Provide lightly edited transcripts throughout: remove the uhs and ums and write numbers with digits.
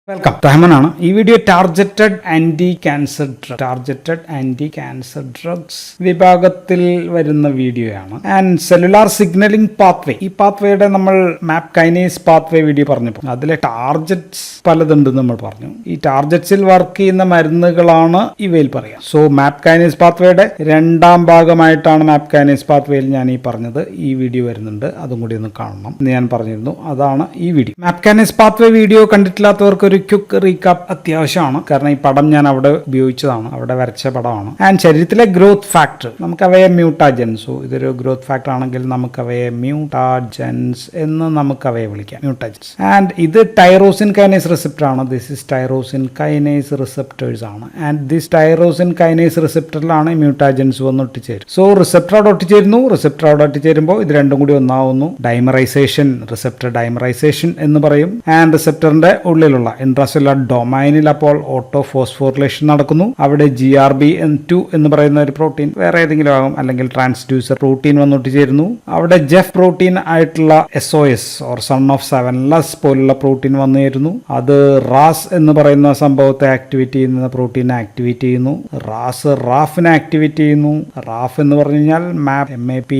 Welcome. റഹ്മാനാണ്. ഈ video targeted anti cancer drugs വിഭാഗത്തിൽ വരുന്ന വീഡിയോയാണ്. ആൻഡ് സെല്ലുലാർ സിഗ്നലിംഗ് പാത്വേ, ഈ പാത്വേയുടെ നമ്മൾ മാപ്പ് കൈനേസ് പാത്വേ വീഡിയോ പറഞ്ഞപ്പോൾ അതിലെ ടാർഗറ്റ്സ് പലതുണ്ടെന്ന് നമ്മൾ പറഞ്ഞു. ഈ ടാർഗറ്റ്സിൽ വർക്ക് ചെയ്യുന്ന മരുന്നുകളാണ് ഇവയിൽ പറയാം. സോ മാപ്പ് കൈനേസ് പാത്വേയുടെ രണ്ടാം ഭാഗമായിട്ടാണ് മാപ്പ് കൈനേസ് പാത്വേയിൽ ഞാൻ ഈ പറഞ്ഞത്. ഈ വീഡിയോ വരുന്നുണ്ട്, അതും കൂടി ഒന്ന് കാണണം എന്ന് ഞാൻ പറഞ്ഞിരുന്നു. അതാണ് ഈ വീഡിയോ. മാപ്പ് കൈനേസ് പാത്വേ വീഡിയോ കണ്ടിട്ടില്ലാത്തവർക്ക് ഒരു ക്വിക്ക് റീകാപ്പ് അത്യാവശ്യമാണ്. കാരണം ഈ പടം ഞാൻ അവിടെ ഉപയോഗിച്ചതാണ്, അവിടെ വരച്ച പടമാണ്. ആൻഡ് ശരീരത്തിലെ ഗ്രോത്ത് ഫാക്ടർ, നമുക്ക് അവയെ മ്യൂട്ടാജൻസ്, ഇതൊരു ഗ്രോത്ത് ഫാക്ടർ ആണെങ്കിൽ നമുക്ക് അവയെ മ്യൂട്ടാജൻസ് എന്ന് നമുക്ക് അവയെ വിളിക്കാം, മ്യൂട്ടാജൻസ്. ആൻഡ് ഇത് ടൈറോസിൻ കൈനേസ് റിസപ്റ്റർ ആണ്. This is tyrosine kinase receptors ആണ്. ആൻഡ് ദിസ് ടൈറോസിൻ കൈനേസ് റിസപ്റ്ററിലാണ് മ്യൂട്ടാജൻസ് വന്ന് ഒട്ടിച്ചേരും. സോ റിസപ്റ്റർ അവിടെ ഒട്ടിച്ചേരുന്നു. റിസപ്റ്റർ അവിടെ ഒട്ടിച്ചേരുമ്പോൾ ഇത് രണ്ടും കൂടി ഒന്നാവുന്നു. ഡൈമറൈസേഷൻ, റിസപ്റ്റർ ഡൈമറൈസേഷൻ എന്ന് പറയും. ആൻഡ് റിസപ്റ്ററിന്റെ ഉള്ളിലുള്ള ഇൻട്രാസെല്ലുലാർ ഡൊമൈനിൽ അപ്പോൾ ഓട്ടോ ഫോസ്ഫോറിലേഷൻ നടക്കുന്നു. അവിടെ GRBN2 എന്ന് പറയുന്ന ഒരു പ്രോട്ടീൻ വേറെ ഏതെങ്കിലും ആകും, അല്ലെങ്കിൽ ട്രാൻസ്ഡ്യൂസർ പ്രോട്ടീൻ വന്നൊട്ടിച്ചേരുന്നു. അവിടെ ജെഫ് പ്രോട്ടീൻ ആയിട്ടുള്ള SOS or son of sevenless പോലുള്ള പ്രോട്ടീൻ വന്നു ചേരുന്നു. അത് റാസ് എന്ന് പറയുന്ന സംഭവത്തെ ആക്ടിവേറ്റ് ചെയ്യുന്ന പ്രോട്ടീനെ ആക്ടിവേറ്റ് ചെയ്യുന്നു. റാഫിനെ ആക്ടിവേറ്റ് ചെയ്യുന്നു. റാഫ് എന്ന് പറഞ്ഞു കഴിഞ്ഞാൽ MAP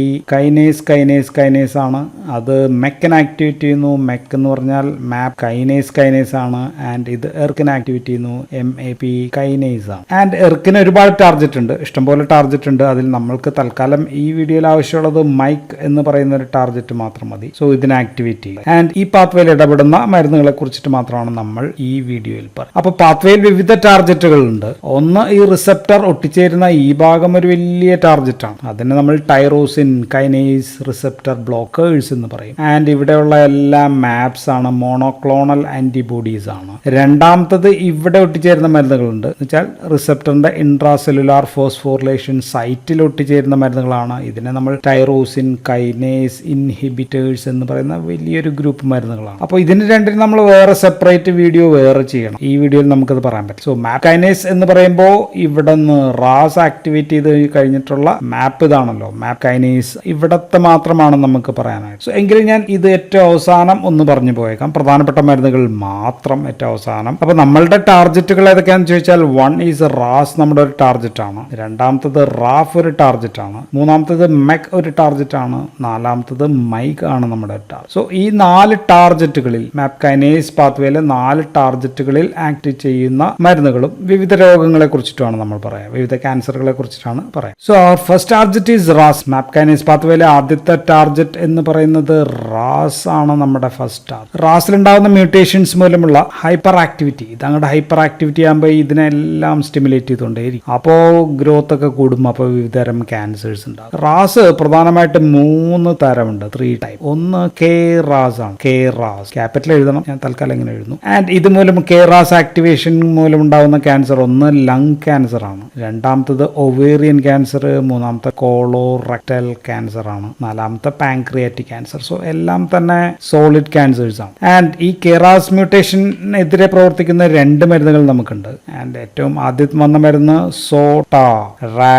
കൈനേസ് ആണ്. അത് മെക്കിനെ ആക്ടിവേറ്റ് ചെയ്യുന്നു. മെക്ക് എന്ന് പറഞ്ഞാൽ മാപ്പ് കൈനേസ് ആണ്. ആൻഡ് ഇത് എർക്കിനെ ആക്ടിവേറ്റ് ചെയ്യുന്നു. MAP കൈനേസ് ആണ്. ആൻഡ് എർക്കിന് ഒരുപാട് ടാർഗറ്റ് ഉണ്ട്, ഇഷ്ടംപോലെ ടാർഗറ്റ് ഉണ്ട്. അതിൽ നമ്മൾക്ക് തൽക്കാലം ഈ വീഡിയോയിൽ ആവശ്യമുള്ളത് മൈക്ക് എന്ന് പറയുന്ന ഒരു ടാർഗറ്റ് മാത്രം മതി. സോ ഇതിനെ ആക്ടിവേറ്റ് ചെയ്യും. ആൻഡ് ഈ പാത്വേയിൽ ഇടപെടുന്ന മരുന്നുകളെ കുറിച്ചിട്ട് മാത്രമാണ് നമ്മൾ ഈ വീഡിയോയിൽ പറയുന്നത്. അപ്പോൾ പാത്വേയിൽ വിവിധ ടാർഗറ്റുകൾ ഉണ്ട്. ഒന്ന്, ഈ റിസപ്റ്റർ ഒട്ടിച്ചേരുന്ന ഈ ഭാഗം ഒരു വലിയ ടാർഗറ്റ് ആണ്. അതിനെ നമ്മൾ ടൈറോസിൻ കൈനേസ് റിസപ്റ്റർ ബ്ലോക്കേഴ്സ് എന്ന് പറയും. ആൻഡ് ഇവിടെയുള്ള എല്ലാ മാപ്സ് ആണ്, മോണോക്ലോണൽ ആന്റിബോഡീസ് ആണ്. രണ്ടാമത്തത് ഇവിടെ ഒട്ടിച്ചേരുന്ന മരുന്നുകളുണ്ട്, എന്ന് വെച്ചാൽ റിസപ്റ്ററിന്റെ ഇൻട്രാസെല്ലുലാർ ഫോസ്ഫോറിലേഷൻ സൈറ്റിൽ ഒട്ടിച്ചേരുന്ന മരുന്നുകളാണ്. ഇതിനെ നമ്മൾ ടൈറോസിൻ കൈനേസ് ഇൻഹിബിറ്റേഴ്സ് എന്ന് പറയുന്ന വലിയൊരു ഗ്രൂപ്പ് മരുന്നുകളാണ്. അപ്പോൾ ഇതിന് രണ്ടിനും നമ്മൾ വേറെ സെപ്പറേറ്റ് വീഡിയോ വേറെ ചെയ്യണം. ഈ വീഡിയോയിൽ നമുക്കത് പറയാൻ പറ്റും. സോ മാപ്പ് കൈനേസ് എന്ന് പറയുമ്പോൾ ഇവിടെ നിന്ന് റാസ് ആക്ടിവേറ്റ് ചെയ്ത് കഴിഞ്ഞിട്ടുള്ള മാപ്പ് ഇതാണല്ലോ, മാപ്പ് കൈനേസ് ഇവിടത്തെ മാത്രമാണ് നമുക്ക് പറയാനായിട്ട്. സോ എങ്കിലും ഞാൻ ഇത് ഏറ്റവും അവസാനം ഒന്ന് പറഞ്ഞു പോയേക്കാം, പ്രധാനപ്പെട്ട മരുന്നുകൾ മാത്രം ഏറ്റവും അവസാനം. അപ്പൊ നമ്മളുടെ ടാർഗറ്റുകൾ ഏതൊക്കെയാണെന്ന് ചോദിച്ചാൽ, 1 ഈസ് റാസ് നമ്മുടെ ഒരു ടാർഗറ്റ് ആണ്. രണ്ടാമത്തത് റാഫ് ഒരു ടാർഗറ്റ് ആണ്. മൂന്നാമത്തത് മെക് ഒരു ടാർഗറ്റ് ആണ്. നാലാമത്തത് മൈക്ക് ആണ് നമ്മുടെ ടാർഗറ്റ്. സോ ഈ 4 ടാർഗറ്റുകളിൽ മാപ്പ് കൈനേസ് പാത്വേയിലെ 4 ടാർഗറ്റുകളിൽ ആക്ട് ചെയ്യുന്ന മരുന്നുകളും വിവിധ രോഗങ്ങളെ കുറിച്ചിട്ടാണ് നമ്മൾ പറയാം, വിവിധ ക്യാൻസറുകളെ കുറിച്ചിട്ടാണ് പറയാം. സോ അവർ first target is Ras. MAP kinase പാത്വേയിലെ ആദ്യത്തെ ടാർഗറ്റ് എന്ന് പറയുന്നത് റാസ് ആണ് നമ്മുടെ ഫസ്റ്റ് ടാർഗറ്റ്. റാസിലുണ്ടാകുന്ന മ്യൂട്ടേഷൻസ് മൂലമുള്ള ഹൈപ്പർ ആക്ടിവിറ്റി, ഇതങ്ങോട്ട് ഹൈപ്പർ ആക്ടിവിറ്റി ആകുമ്പോൾ ഇതിനെല്ലാം സ്റ്റിമുലേറ്റ് ചെയ്തുകൊണ്ടേയിരിക്കും. അപ്പോൾ ഗ്രോത്ത് ഒക്കെ കൂടുമ്പോൾ അപ്പോൾ വിവിധ തരം ക്യാൻസേഴ്സ് ഉണ്ടാകും. റാസ് പ്രധാനമായിട്ട് 3 തരമുണ്ട്, 3 ടൈപ്പ്. ഒന്ന് KRAS ആണ്. KRAS ക്യാപിറ്റൽ എഴുതണം, ഞാൻ തൽക്കാലം ഇങ്ങനെ എഴുതുന്നു. ആൻഡ് ഇത് മൂലം KRAS ആക്ടിവേഷൻ മൂലം ഉണ്ടാകുന്ന ക്യാൻസർ ഒന്ന് ലങ് ക്യാൻസർ ആണ്. രണ്ടാമത്തത് ഒവേറിയൻ ക്യാൻസർ. മൂന്നാമത്തെ കോളോറെക്ടൽ ക്യാൻസർ ആണ്. നാലാമത്തെ പാൻക്രിയാറ്റിക് ക്യാൻസർ. സോ എല്ലാം തന്നെ സോളിഡ് ക്യാൻസേഴ്സ് ആണ്. ആൻഡ് ഈ KRAS മ്യൂട്ടേഷനെതിരെ പ്രവർത്തിക്കുന്ന 2 മരുന്നുകൾ നമുക്കുണ്ട്. ആൻഡ് ഏറ്റവും ആദ്യം വന്ന മരുന്ന് സോട്ടാറാസിബ്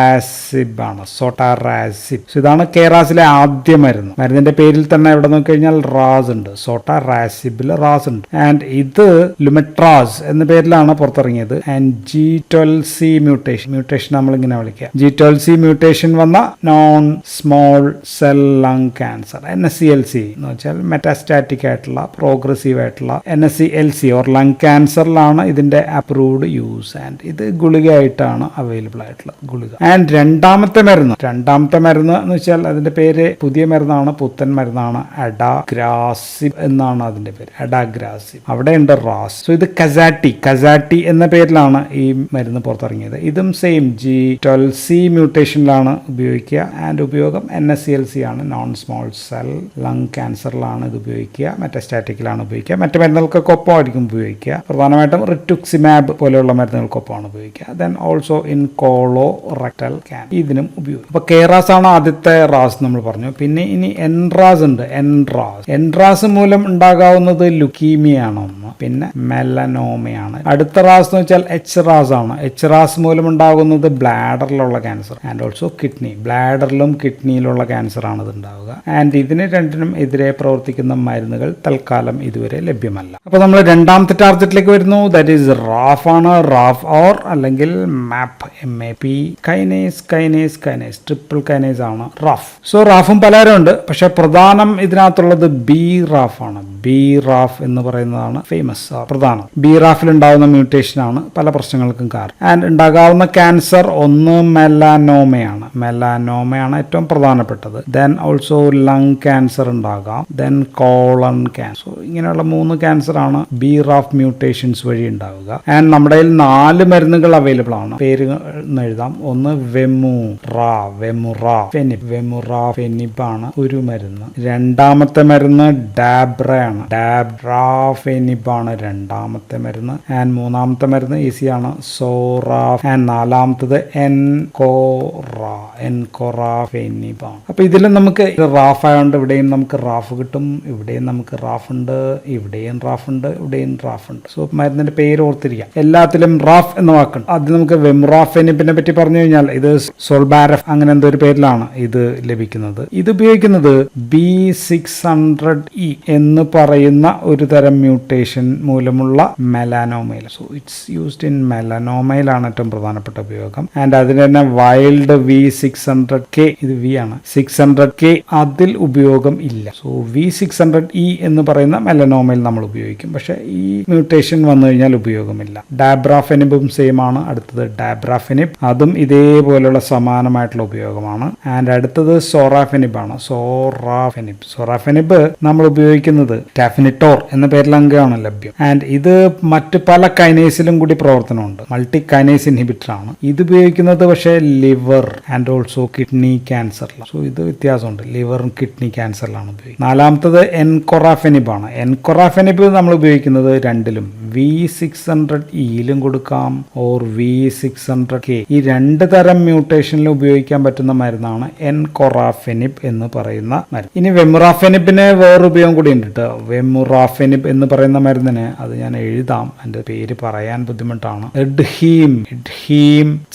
ആണ്. സോട്ടാറാസിബ് ഇതാണ് KRASിലെ ആദ്യ മരുന്ന്. മരുന്നിന്റെ പേരിൽ തന്നെ എവിടെ നോക്കിക്കഴിഞ്ഞാൽ റാസ് ഉണ്ട്. സോട്ടാറാസിബിൽ റാസ് ഉണ്ട്. ആൻഡ് ഇത് ലുമെട്രാസ് എന്ന പേരിലാണ് പുറത്തിറങ്ങിയത്. ആൻഡ് G12C മ്യൂട്ടേഷൻ നമ്മളിങ്ങനെ വിളിക്കുക. G12C മ്യൂട്ടേഷൻ വന്ന non small cell lung cancer, NSCLC എന്ന് വെച്ചാൽ മെറ്റാസ്റ്റാറ്റിക് ആയിട്ടുള്ള പ്രോഗ്രസീവ് ആയിട്ടുള്ള NSCLC ഓർ ലങ് ക്യാൻസറിലാണ് ഇതിന്റെ അപ്രൂവ്ഡ് യൂസ്. ആൻഡ് ഇത് ഗുളികയായിട്ടാണ് അവൈലബിൾ ആയിട്ടുള്ള ഗുളിക. ആൻഡ് രണ്ടാമത്തെ മരുന്ന് എന്ന് വെച്ചാൽ അതിന്റെ പേര് പുതിയ മരുന്നാണ്, പുത്തൻ മരുന്നാണ്. അഡാഗ്രാസിബ് എന്നാണ് അതിന്റെ പേര്, അഡാഗ്രാസിബ്. അവിടെ ഉണ്ട് റാസ്. സോ ഇത് കസാറ്റി എന്ന പേരിലാണ് ഈ മരുന്ന് പുറത്തിറങ്ങിയത്. ഇതും സെയിം G12C മ്യൂട്ടേഷനിലാണ് ഉപയോഗിക്കുക. ആൻഡ് ഉപയോഗം NSCLC ആണ്, നോൺ സ്മോൾ സെൽ ലങ് ക്യാൻസറിലാണ് ഇത് ഉപയോഗിക്കുക. മെറ്റാസ്റ്റാറ്റിക്കിലാണ് ഉപയോഗിക്കുക. മറ്റു മരുന്നുകൾക്കൊക്കെ ഒപ്പമായിരിക്കും ഉപയോഗിക്കുക. പ്രധാനമായിട്ടും റിറ്റുക്സിമാബ് പോലെയുള്ള മരുന്നുകൾക്കൊപ്പമാണ് ഉപയോഗിക്കുക. Then also in colorectal cancer ഇതിനും ഉപയോഗിക്കും. അപ്പോൾ KRAS ആണ് ആദ്യത്തെ റാസ് നമ്മൾ പറഞ്ഞു. പിന്നെ ഇനി എൻറാസ് ഉണ്ട്. എൻറാസ് മൂലം ഉണ്ടാകാവുന്നത് ലുക്കീമിയാണ് ഒന്ന്, പിന്നെ മെലനോമയാണ്. അടുത്ത റാസ് എന്ന് വെച്ചാൽ HRAS ആണ്. HRAS മൂലം ഉണ്ടാകുന്നത് ബ്ലാഡറിലുള്ള ക്യാൻസർ ആൻഡ് ഓൾസോ കിഡ്നി. ബ്ലാഡറിലും കിഡ്നിയിലുള്ള ക്യാൻസർ ആണ് ഇത് ഉണ്ടാവുക. ആൻഡ് ഇതിന് രണ്ടിനും എതിരെ പ്രവർത്തിക്കുന്ന മരുന്നുകൾ തൽക്കാലം ഇതുവരെ ലഭ്യമല്ല. അപ്പോൾ നമ്മൾ രണ്ടാം മൂന്നാമത്തെ ടാർജറ്റിലേക്ക് വരുന്നു. ദാറ്റ് ഈസ് റാഫ് ആണ്. റാഫ് ഓർ അല്ലെങ്കിൽ മാപ്പ് MAP കൈനേസ് ട്രിപ്പിൾ കൈനേസ് ആണ് റാഫ്. സോ റാഫും പലരും ഉണ്ട്, പക്ഷെ പ്രധാനം ഇതിനകത്തുള്ളത് ബി റാഫ് ആണ്. ബി റാഫ് എന്ന് പറയുന്നതാണ് ഫേമസ് പ്രധാനം. ബി റാഫിൽ ഉണ്ടാകുന്ന മ്യൂട്ടേഷൻ ആണ് പല പ്രശ്നങ്ങൾക്കും കാരണം. ആൻഡ് ഉണ്ടാകാവുന്ന ക്യാൻസർ ഒന്ന് മെലാനോമയാണ് ഏറ്റവും പ്രധാനപ്പെട്ടത്. ദെൻ ഓൾസോ ലങ് ക്യാൻസർ ഉണ്ടാകാം. Then colon cancer. ഇങ്ങനെയുള്ള 3 ക്യാൻസർ ആണ് ബി റാഫ് മ്യൂട്ടേഷൻസ് വഴി ഉണ്ടാവുക. ആൻഡ് നമ്മുടെ കയ്യിൽ 4 മരുന്നുകൾ അവൈലബിൾ ആണ്. പേര് എഴുതാം. ഒന്ന് വെമുറാഫെനിബ് ആണ് ഒരു മരുന്ന്. രണ്ടാമത്തെ മരുന്ന് ഡാബ്രാഫെനിബ് ആണ് രണ്ടാമത്തെ മരുന്ന്. ആൻഡ് മൂന്നാമത്തെ മരുന്ന് ഈസിയാണ്, സോറാഫ്. ആൻഡ് നാലാമത്തത് എൻകൊറാഫെനിബ് ആണ്. അപ്പൊ ഇതിലും നമുക്ക് റാഫ് ആയതുകൊണ്ട് ഇവിടെയും നമുക്ക് റാഫ് കിട്ടും, ഇവിടെയും നമുക്ക് റാഫ് ഉണ്ട്, ഇവിടെയും റാഫ് ഉണ്ട്, ഇവിടെയും റാഫ് ഉണ്ട്. സോ മരുന്നിന്റെ പേര് ഓർത്തിരിക്കാം. എല്ലാത്തിലും റാഫ് എന്ന വാക്കുണ്ട്. അത് നമുക്ക് വെമുറാഫെനിബിനെ പറ്റി പറഞ്ഞു കഴിഞ്ഞാൽ ഇത് സോൾബാരഫ് അങ്ങനെ എന്തോ ഒരു പേരിലാണ് ഇത് ലഭിക്കുന്നത്. ഇത് ഉപയോഗിക്കുന്നത് B600E എന്ന് പറയുന്ന ഒരു തരം മ്യൂട്ടേഷൻ മൂലമുള്ള മെലാനോമയിൽ. സോ ഇറ്റ്സ് യൂസ്ഡ് ഇൻ മെലാനോമയിലാണ് ഏറ്റവും പ്രധാനപ്പെട്ട ഉപയോഗം. ആൻഡ് അതിന് തന്നെ വൈൽഡ് V600K, ഇത് V ആണ്, 600K അതിൽ ഉപയോഗം ഇല്ല. സോ V600E എന്ന് പറയുന്ന മെലനോമയിൽ നമ്മൾ ഉപയോഗിക്കും, പക്ഷെ ഈ മ്യൂട്ടേഷൻ വന്നു കഴിഞ്ഞാൽ ഉപയോഗമില്ല. ഡാബ്രാഫെനിബും സെയിം ആണ്. അടുത്തത് ഡാബ്രാഫെനിബ്, അതും ഇതേപോലുള്ള സമാനമായിട്ടുള്ള ഉപയോഗമാണ്. ആൻഡ് അടുത്തത് സോറാഫെനിബ് ആണ്. സോറാഫെനിബ് നമ്മൾ ഉപയോഗിക്കുന്നത് ടാഫിനിറ്റോർ എന്ന പേരിലൊക്കെയാണ് ലഭ്യം. ആൻഡ് ഇത് മറ്റ് പല കൈനേസിലും കൂടി പ്രവർത്തനമുണ്ട്. മൾട്ടി കൈനേസ് ഇൻഹിബിറ്റർ ആണ്. ഇത് ഉപയോഗിക്കുന്നത് പക്ഷേ ലിവർ ആൻഡ് ഓൾസോ കിഡ്നി ക്യാൻസറിലാണ്. സോ ഇത് വ്യത്യാസമുണ്ട്, ലിവറും കിഡ്നി ക്യാൻസറിലാണ് ഉപയോഗിക്കുന്നത്. നാലാമത്തത് എൻകൊറാഫെനിബ് ആണ്. എൻകൊറാഫെനിബ് നമ്മൾ ഉപയോഗിക്കുന്നത് രണ്ടിലും, V600E കൊടുക്കാം ഓർ V600K. ഈ 2 തരം മ്യൂട്ടേഷനിൽ ഉപയോഗിക്കാൻ പറ്റുന്ന മരുന്നാണ് എൻകൊറാഫെനിബ് എന്ന് പറയുന്ന മരുന്ന്. ഇനി വെമുറാഫെനിബിന് വേറെ ഉപയോഗം കൂടി ഉണ്ട് കേട്ടോ. വെമുറാഫെനിബ് എന്ന് പറയുന്ന മരുന്നിന്, അത് ഞാൻ എഴുതാം, എൻ്റെ പേര് പറയാൻ ബുദ്ധിമുട്ടാണ്, എഡ്ഹീം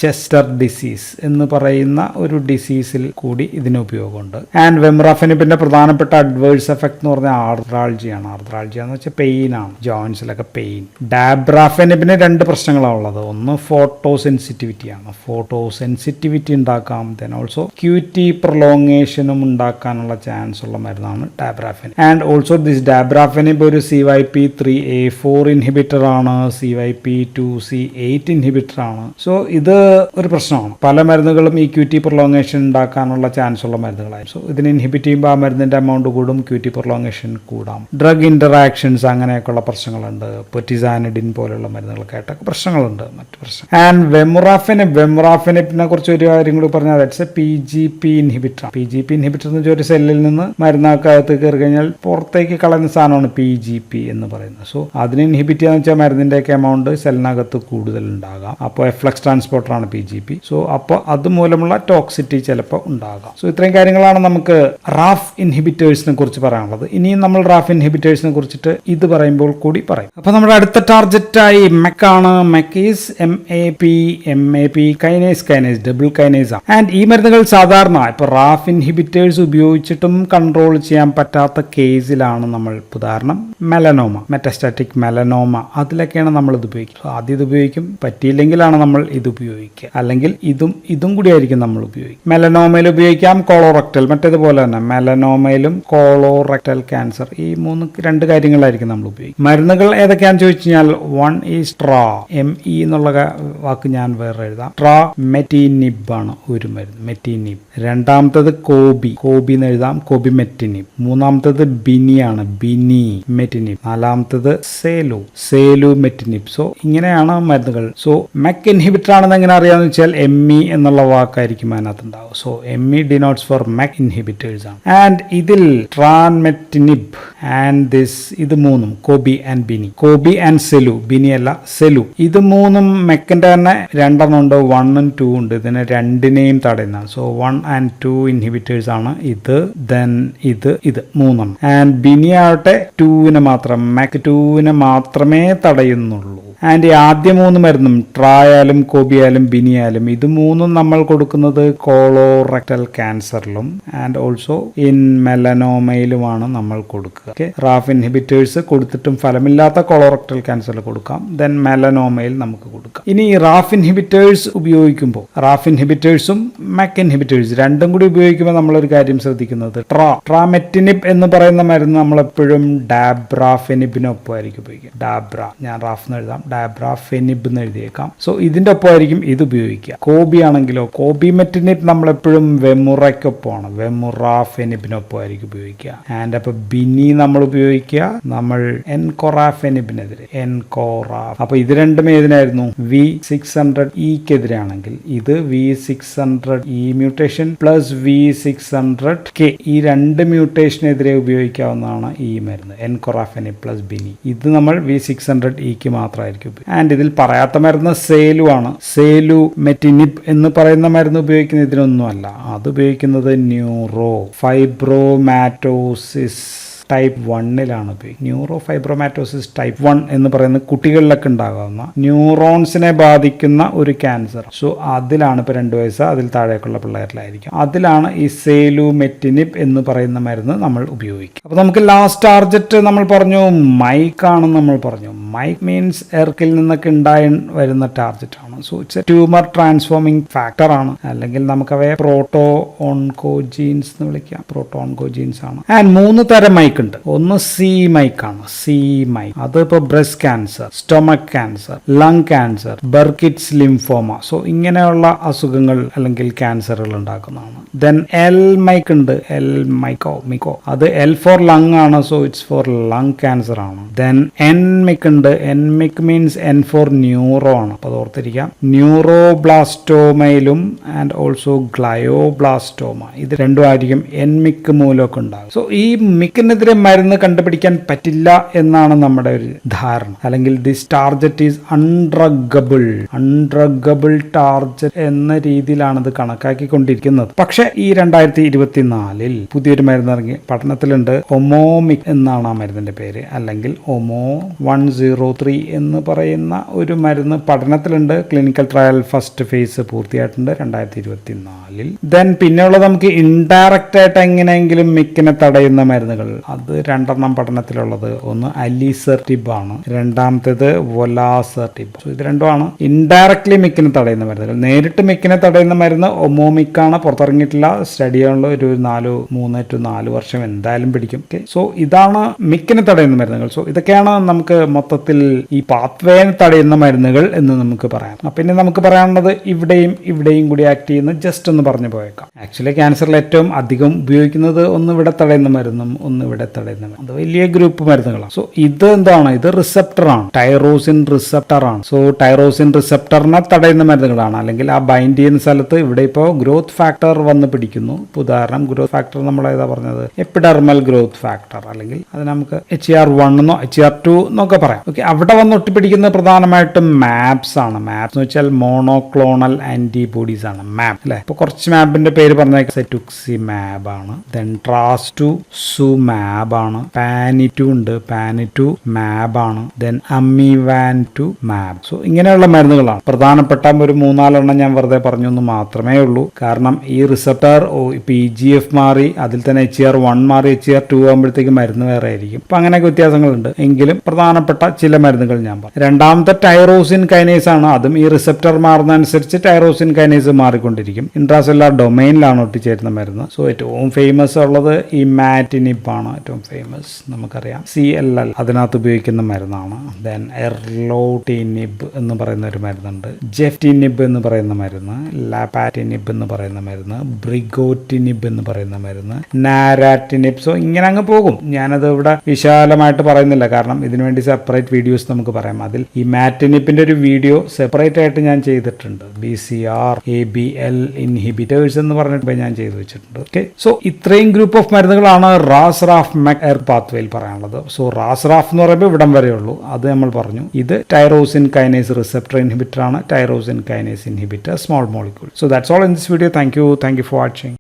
ചെസ്റ്റർ ഡിസീസ് എന്ന് പറയുന്ന ഒരു ഡിസീസിൽ കൂടി ഇതിന് ഉപയോഗമുണ്ട്. ആൻഡ് വെമുറാഫെനിബിന്റെ പ്രധാനപ്പെട്ട അഡ്വേഴ്സ് എഫക്ട് എന്ന് പറഞ്ഞാൽ ആർദ്രാൾജിയാണ്. ആർദ്രാൾജി എന്ന് വെച്ചാൽ പെയിൻ ആണ്, ജോയിൻസിലൊക്കെ പെയിൻ. ഡാബ്രാഫെനിബിന് 2 പ്രശ്നങ്ങളാണ് ഉള്ളത്. ഒന്ന് ഫോട്ടോസെൻസിറ്റിവിറ്റി ആണ്. ഫോട്ടോസെൻസിറ്റിവിറ്റി ഉണ്ടാക്കാം. ദെൻ ഓൾസോ QT പ്രൊലോങ്ങേഷനും ഉണ്ടാക്കാനുള്ള ചാൻസ് ഉള്ള മരുന്നാണ് ഡാബ്രാഫെനിബ്. ആൻഡ് ഓൾസോ ദിസ് ഡാബ്രാഫെനിബ് ഒരു CYP3A4 ഇൻഹിബിറ്റർ ആണ്, CYP2C8 ഇൻഹിബിറ്റർ ആണ്. സോ ഇത് ഒരു പ്രശ്നമാണ്. പല മരുന്നുകളും ഈ QT പ്രൊലോങ്ങേഷൻ ഉണ്ടാക്കാനുള്ള ചാൻസ് ഉള്ള മരുന്നുകളായി. സോ ഇതിന് ഇൻഹിബിറ്റ് ചെയ്യുമ്പോൾ ആ മരുന്നിന്റെ എമൗണ്ട് കൂടും, QT പ്രൊലോങ്ങേഷൻ കൂടാം. ഡ്രഗ് ഇന്ററാക്ഷൻസ് അങ്ങനെയൊക്കെയുള്ള പ്രശ്നങ്ങളുണ്ട്. പൊറ്റിസാനിഡിൻ പോലുള്ള മരുന്നുകളൊക്കെ ആയിട്ടൊക്കെ പ്രശ്നങ്ങളുണ്ട്, മറ്റു പ്രശ്നം. ആൻഡ് വെമുറാഫെനിബിനെ കുറിച്ച് ഒരു കാര്യം കൂടി പറഞ്ഞാൽ that's PGP inhibitor. PGP inhibitor എന്ന് വെച്ചാൽ ഒരു സെല്ലിൽ നിന്ന് മരുന്നകത്ത് കയറി കഴിഞ്ഞാൽ പുറത്തേക്ക് കളയുന്ന സാധനമാണ് PGP എന്ന് പറയുന്നത്. സോ അതിനെ ഇൻഹിബിറ്റ് ചെയ്യാന്ന് വെച്ചാൽ മരുന്നിന്റെയൊക്കെ എമൗണ്ട് സെല്ലിനകത്ത് കൂടുതൽ ഉണ്ടാകാം. അപ്പോൾ എഫ്ലക്സ് ട്രാൻസ്പോർട്ടറാണ് PGP. സോ അപ്പോൾ അതുമൂലമുള്ള ടോക്സിറ്റി ചിലപ്പോൾ ഉണ്ടാകാം. സോ ഇത്രയും കാര്യങ്ങളാണ് നമുക്ക് റാഫ് ഇൻഹിബിറ്റേഴ്സിനെ കുറിച്ച് പറയാനുള്ളത്. ഇനിയും നമ്മൾ റാഫ് ഇൻഹിബിറ്റേഴ്സിനെ കുറിച്ചിട്ട് ഇത് പറയുമ്പോൾ കൂടി പറയും. അപ്പൊ നമ്മുടെ അടുത്ത ടാർജറ്റായി മെക് ആണ്. MEK is MAP kinase double kinase ആണ്. ആൻഡ് ഈ മരുന്നുകൾ സാധാരണ ഇപ്പൊ റാഫ് ഇൻഹിബിറ്റേഴ്സ് ഉപയോഗിച്ചിട്ടും കൺട്രോൾ ചെയ്യാൻ പറ്റാത്ത കേസിലാണ് നമ്മൾ, ഉദാഹരണം മെലനോമ, മെറ്റാസ്റ്റാറ്റിക് മെലനോമ, അതിലൊക്കെയാണ് നമ്മൾ ഇത് ഉപയോഗിക്കുക. ആദ്യം ഇത് ഉപയോഗിക്കും, പറ്റിയില്ലെങ്കിലാണ് നമ്മൾ ഇത് ഉപയോഗിക്കുക, അല്ലെങ്കിൽ ഇതും കൂടി ആയിരിക്കും നമ്മൾ ഉപയോഗിക്കുക. മെലനോമയിൽ ഉപയോഗിക്കാം, കോളോറക്ടൽ, മറ്റേതുപോലെ തന്നെ മെലനോമയിലും കോളോറക്ടൽ ക്യാൻസർ, ഈ 2 കാര്യങ്ങളായിരിക്കും നമ്മൾ ഉപയോഗിക്കുക. മരുന്നുകൾ ഏതൊക്കെയാണെന്ന് ചോദിച്ചു കഴിഞ്ഞാൽ, 1 ഈസ് ME എന്നുള്ള വാക്ക് ഞാൻ വേറെ എഴുതാം. മെറ്റിനിബ് ആണ് ഒരു മരുന്ന്, മെറ്റിനിബ്. രണ്ടാമത്തത് കോബി എന്ന് എഴുതാം, കോബിമെറ്റിനിബ്. മൂന്നാമത്തത് ബിനിയാണ്, മെറ്റിനിബ്. നാലാമത്തത് സേലു മെറ്റിനിബ്. സോ ഇങ്ങനെയാണ് മരുന്നുകൾ. സോ മെക് ഇൻഹിബിറ്റർ ആണെന്ന് എങ്ങനെ അറിയാമെന്ന് വെച്ചാൽ ME എന്നുള്ള വാക്കായിരിക്കും അതിനകത്ത് ഉണ്ടാവും. So ME denotes for MEK inhibitors ആണ്. ആൻഡ് ഇതിൽ ട്രാൻമെറ്റിനിബ് ആൻഡ് ഇത് 3 കോബി ആൻഡ് സെലു, ബിനി അല്ല സെലു, ഇത് 3 മെക്കിന്റെ തന്നെ 2 ഉണ്ട്, 1 2 ഉണ്ട്. ഇതിനെ 2നെയും തടയുന്നതാണ്. സോ 1 and 2 ഇൻഹിബിറ്റേഴ്സ് ആണ് ഇത്. ദെൻ ഇത് 3. ആൻഡ് ബിനി ആവട്ടെ 2നെ മാത്രം, മെക് 2നെ മാത്രമേ തടയുന്നുള്ളൂ. ആൻഡ് ഈ ആദ്യ 3 മരുന്നും ട്രായാലും കോബിയാലും ബിനിയാലും ഇത് 3ഉം നമ്മൾ കൊടുക്കുന്നത് കോളോറെക്ടൽ ക്യാൻസറിലും ആൻഡ് ഓൾസോ ഇൻ മെലനോമയിലുമാണ് നമ്മൾ കൊടുക്കുക. ഓക്കെ, റാഫ് ഇൻഹിബിറ്റേഴ്സ് കൊടുത്തിട്ടും ഫലമില്ലാത്ത കോളോറെക്ടൽ ക്യാൻസറിൽ കൊടുക്കാം, ദെൻ മെലനോമയിൽ നമുക്ക് കൊടുക്കാം. ഇനി ഈ റാഫ് ഇൻഹിബിറ്റേഴ്സ് ഉപയോഗിക്കുമ്പോൾ റാഫ് ഇൻഹിബിറ്റേഴ്സും മെക് ഇൻഹിബിറ്റേഴ്സ് രണ്ടും കൂടി ഉപയോഗിക്കുമ്പോൾ നമ്മളൊരു കാര്യം ശ്രദ്ധിക്കുന്നത് ട്രാമെറ്റിനിബ് എന്ന് പറയുന്ന മരുന്ന് നമ്മളെപ്പോഴും ഡാബ്രാഫെനിബിനൊപ്പമായിരിക്കും ഉപയോഗിക്കുക. ഞാൻ റാഫ് എന്ന് എഴുതാം, ഡാബ്രാഫെനിബ് എന്ന് എഴുതിയേക്കാം. സോ ഇതിന്റെ ഒപ്പമായിരിക്കും ഇത് ഉപയോഗിക്കുക. കോബി ആണെങ്കിലോ കോബിമെറ്റിനിബ് നമ്മളെപ്പോഴും വെമുറയ്ക്കൊപ്പമാണ്, വെമുറാഫെനിബിനൊപ്പമായിരിക്കും ഉപയോഗിക്കുക. ആൻഡ് അപ്പൊ ബിനി നമ്മൾ ഉപയോഗിക്കുക നമ്മൾ എൻകൊറാഫെനിബിനെതിരെ, എൻകോറാഫ്. അപ്പൊ ഇത് രണ്ടും ഏതിനായിരുന്നു? V600E-ക്കെതിരാണെങ്കിൽ ഇത് V600E മ്യൂട്ടേഷൻ പ്ലസ് V600K ഈ 2 മ്യൂട്ടേഷനെതിരെ ഉപയോഗിക്കാവുന്നതാണ് ഈ മരുന്ന് എൻകൊറാഫെനിബ് പ്ലസ് ബിനി. ഇത് നമ്മൾ V600E-ക്ക് മാത്രമായിരിക്കും. ആൻഡ് ഇതിൽ പറയാത്ത മരുന്ന് സേലു ആണ്. സേലു മെറ്റിനിബ് എന്ന് പറയുന്ന മരുന്ന് ഉപയോഗിക്കുന്ന ഇതിനൊന്നുമല്ല, അത് ഉപയോഗിക്കുന്നത് ന്യൂറോ ഫൈബ്രോമാറ്റോസിസ് ടൈപ്പ് 1ലാണ് ഉപയോഗിക്കുന്നത്. ന്യൂറോ ഫൈബ്രോമാറ്റോസിസ് ടൈപ്പ് 1 എന്ന് പറയുന്നത് കുട്ടികളിലൊക്കെ ഉണ്ടാകാവുന്ന ന്യൂറോൺസിനെ ബാധിക്കുന്ന ഒരു ക്യാൻസർ. സോ അതിലാണ് ഇപ്പോൾ 2 വയസ്സ് അതിൽ താഴേക്കുള്ള പിള്ളേരിലായിരിക്കും, അതിലാണ് ഈ സേലുമെറ്റിനിബ് എന്ന് പറയുന്ന മരുന്ന് നമ്മൾ ഉപയോഗിക്കും. അപ്പോൾ നമുക്ക് ലാസ്റ്റ് ടാർജറ്റ് നമ്മൾ പറഞ്ഞു മൈക്ക് ആണെന്ന് നമ്മൾ പറഞ്ഞു. മൈക്ക് മീൻസ് എർക്കിൽ നിന്നൊക്കെ ഉണ്ടായി വരുന്ന ടാർജറ്റ് ആണ്. So it's A tumour transforming factor ആണ്, അല്ലെങ്കിൽ നമുക്കവയെ പ്രോട്ടോ ഓൺകോജീൻസ് എന്ന് വിളിക്കാം. പ്രോട്ടോ ഓൺകോജീൻസ് ആണ്. ആൻഡ് 3 തരം മൈക്ക് ഉണ്ട്. ഒന്ന് സി മൈക്ക് ആണ്. സി മൈക്ക് അത് ഇപ്പോൾ breast cancer, stomach cancer, lung cancer, Burkitt's lymphoma, so ഇങ്ങനെയുള്ള അസുഖങ്ങൾ അല്ലെങ്കിൽ ക്യാൻസറുകൾ ഉണ്ടാക്കുന്നതാണ്. ദെൻ എൽ മൈക്ക് ഉണ്ട്, എൽ മിക്കോ അത് എൽ ഫോർ ലങ് ആണ്, so it's for lung cancer ആണ്. ദെൻ എൻ മിക് ഉണ്ട്, N Myc means N for neuro ആണ്. അപ്പോൾ അത് ഓർത്തിരിക്കാം, ന്യൂറോബ്ലാസ്റ്റോമയിലും ആൻഡ് ഓൾസോ ഗ്ലയോബ്ലാസ്റ്റോമ ഇത് രണ്ടും ആയിരിക്കും എൻ മിക് മൂലമൊക്കെ ഉണ്ടാകും. സോ ഈ മിക്കിനെതിരെ മരുന്ന് കണ്ടുപിടിക്കാൻ പറ്റില്ല എന്നാണ് നമ്മുടെ ഒരു ധാരണ, അല്ലെങ്കിൽ ദിസ് ടാർജറ്റ് ഈസ് അൺഡ്രഗബിൾ ടാർജറ്റ് എന്ന രീതിയിലാണ് ഇത് കണക്കാക്കിക്കൊണ്ടിരിക്കുന്നത്. പക്ഷെ ഈ 2024 പുതിയൊരു മരുന്ന് ഇറങ്ങി, പഠനത്തിലുണ്ട്. ഒമോമിക് എന്നാണ് ആ മരുന്നിന്റെ പേര്, അല്ലെങ്കിൽ ഒമോ 103 എന്ന് പറയുന്ന ഒരു മരുന്ന് പഠനത്തിലുണ്ട്. ക്ലിനിക്കൽ ട്രയൽ ഫസ്റ്റ് ഫേസ് പൂർത്തിയായിട്ടുണ്ട് 2024. ദെൻ പിന്നെയുള്ളത് നമുക്ക് ഇൻഡയറക്റ്റ് ആയിട്ട് എങ്ങനെയെങ്കിലും മിക്കിനെ തടയുന്ന മരുന്നുകൾ, അത് 2 പഠനത്തിലുള്ളത്. ഒന്ന് അലിസെർട്ടിബ് ആണ്, രണ്ടാമത്തേത് വൊലാസെർട്ടിബ്. സോ ഇത് രണ്ടുമാണ് ഇൻഡയറക്ട്ലി മിക്കിനെ തടയുന്ന മരുന്നുകൾ. നേരിട്ട് മിക്കിനെ തടയുന്ന മരുന്ന് ഒമോമിക് ആണ്, പുറത്തിറങ്ങിയിട്ടില്ല. സ്റ്റഡി ആണല്ലോ, ഒരു 3 to 4 വർഷം എന്തായാലും പിടിക്കും. സോ ഇതാണ് മിക്കിനെ തടയുന്ന മരുന്നുകൾ. സോ ഇതൊക്കെയാണ് നമുക്ക് മൊത്തത്തിൽ ഈ പാത്വേനെ തടയുന്ന മരുന്നുകൾ എന്ന് നമുക്ക് പറയാം. പിന്നെ നമുക്ക് പറയാനുള്ളത് ഇവിടെയും കൂടി ആക്ട് ചെയ്യുന്ന ജസ്റ്റ് ഒന്ന് പറഞ്ഞു പോയേക്കാം. ആക്ച്വലി ക്യാൻസറിൽ ഏറ്റവും അധികം ഉപയോഗിക്കുന്നത് ഒന്ന് ഇവിടെ തടയുന്ന മരുന്നും ഒന്ന് ഇവിടെ തടയുന്ന മരുന്നും, അത് വലിയ ഗ്രൂപ്പ് മരുന്നുകളാണ്. സോ ഇത് എന്താണ്? ഇത് റിസപ്റ്റർ ആണ്, ടൈറോസിൻ റിസപ്റ്റർ ആണ്. സോ ടൈറോസിൻ റിസപ്റ്ററിനെ തടയുന്ന മരുന്നുകളാണ്, അല്ലെങ്കിൽ ആ ബൈൻഡ് ചെയ്യുന്ന സ്ഥലത്ത് ഇവിടെ ഇപ്പോൾ ഗ്രോത്ത് ഫാക്ടർ വന്ന് പിടിക്കുന്നു. ഉദാഹരണം ഗ്രോത്ത് ഫാക്ടർ നമ്മൾ ഏതാ പറഞ്ഞത്? എപ്പിഡെർമൽ ഗ്രോത്ത് ഫാക്ടർ, അല്ലെങ്കിൽ അത് നമുക്ക് HER1 എന്നോ HER2 എന്നൊക്കെ പറയാം. ഓക്കെ, അവിടെ വന്ന് ഒട്ടിപ്പിടിക്കുന്നത് പ്രധാനമായിട്ടും മാപ്സ് ആണ്. മാപ്സ് എന്ന് വെച്ചാൽ മോണോക്ലോണൽ ആന്റിബോഡീസ് ആണ് മാപ്പ്, അല്ലെ? ഇപ്പൊ കുറച്ച് മാപ്പിന്റെ പേര് പറഞ്ഞേക്കാം. സെറ്റുക്സിമാബ് ആണ്, ദെൻ ട്രാസ്റ്റുസുമാബ് ആണ്, പാനിറ്റു ഉണ്ട്, പാനിറ്റു മാബ് ആണ്, ദെൻ അമിവാൻറ്റു മാബ്. സോ ഇങ്ങനെയുള്ള മരുന്നുകളാണ് പ്രധാനപ്പെട്ട ഒരു 3-4 ഞാൻ വെറുതെ പറഞ്ഞു എന്ന് മാത്രമേ ഉള്ളൂ. കാരണം ഈ റിസപ്റ്റർ PGF മാറി, അതിൽ തന്നെ HER1 മാറി HER2 ആകുമ്പോഴത്തേക്ക് മരുന്ന് വേറെ ആയിരിക്കും. അപ്പൊ അങ്ങനെയൊക്കെ വ്യത്യാസങ്ങളുണ്ട്. എങ്കിലും പ്രധാനപ്പെട്ട ചില മരുന്നുകൾ ഞാൻ പറഞ്ഞു. രണ്ടാമത്തെ ടൈറോസിൻ കൈനേസ് ആണ്. അതും ഈ റിസപ്റ്റർ മാറുന്നതനുസരിച്ച് ടൈറോസിൻ കൈനേസ് മാറിക്കൊണ്ടിരിക്കും. ഇൻട്രാസെല്ലുലാർ ഡൊമൈനിലാണ് ഒട്ടിച്ചേരുന്ന മരുന്ന്. സോ ഏറ്റവും ഫേമസ് ഉള്ളത് ഈ മാറ്റിനിബ് ആണ്, ഏറ്റവും ഫേമസ് നമുക്കറിയാം. CLL അതിനകത്ത് ഉപയോഗിക്കുന്ന മരുന്നാണ്. ദെൻ എർലോട്ടിനിബ് എന്ന് പറയുന്ന ഒരു മരുന്നുണ്ട്, ജെഫ്റ്റിനിബ് എന്ന് പറയുന്ന മരുന്ന്, ലാപാറ്റിനിബ് എന്ന് പറയുന്ന മരുന്ന്, ബ്രിഗോറ്റിനിബ് എന്ന് പറയുന്ന മരുന്ന്, നാരാറ്റിനിബ്. സോ ഇങ്ങനെ അങ്ങ് പോകും. ഞാനത് ഇവിടെ വിശാലമായിട്ട് പറയുന്നില്ല, കാരണം ഇതിനുവേണ്ടി സെപ്പറേറ്റ് വീഡിയോസ് നമുക്ക് പറയാം. അതിൽ ഈ മാറ്റിനിപ്പിന്റെ ഒരു വീഡിയോ സെപ്പറേറ്റ് ആയിട്ട് ഞാൻ ചെയ്തിട്ടുണ്ട്. BCR ABL ഇൻഹിബിറ്റേഴ്സ് എന്ന് പറഞ്ഞിട്ട് ഞാൻ ചെയ്തു വെച്ചിട്ടുണ്ട്. ഓക്കെ, സോ ഇത്രയും ഗ്രൂപ്പ് ഓഫ് മരുന്നുകളാണ് റാസ് റാഫ് മെക് എർ പാത്വേയിൽ പറയാനുള്ളത്. സോ റാസ് റാഫ് എന്ന് പറയുമ്പോൾ ഇവിടം വരെയുള്ളൂ, അത് നമ്മൾ പറഞ്ഞു. ഇത് ടൈറോസിൻ കൈനേസ് റിസപ്റ്റർ ഇൻഹിബിറ്റർ ആണ്, tyrosine kinase inhibitor small molecule. So that's all in this video. Thank you for watching.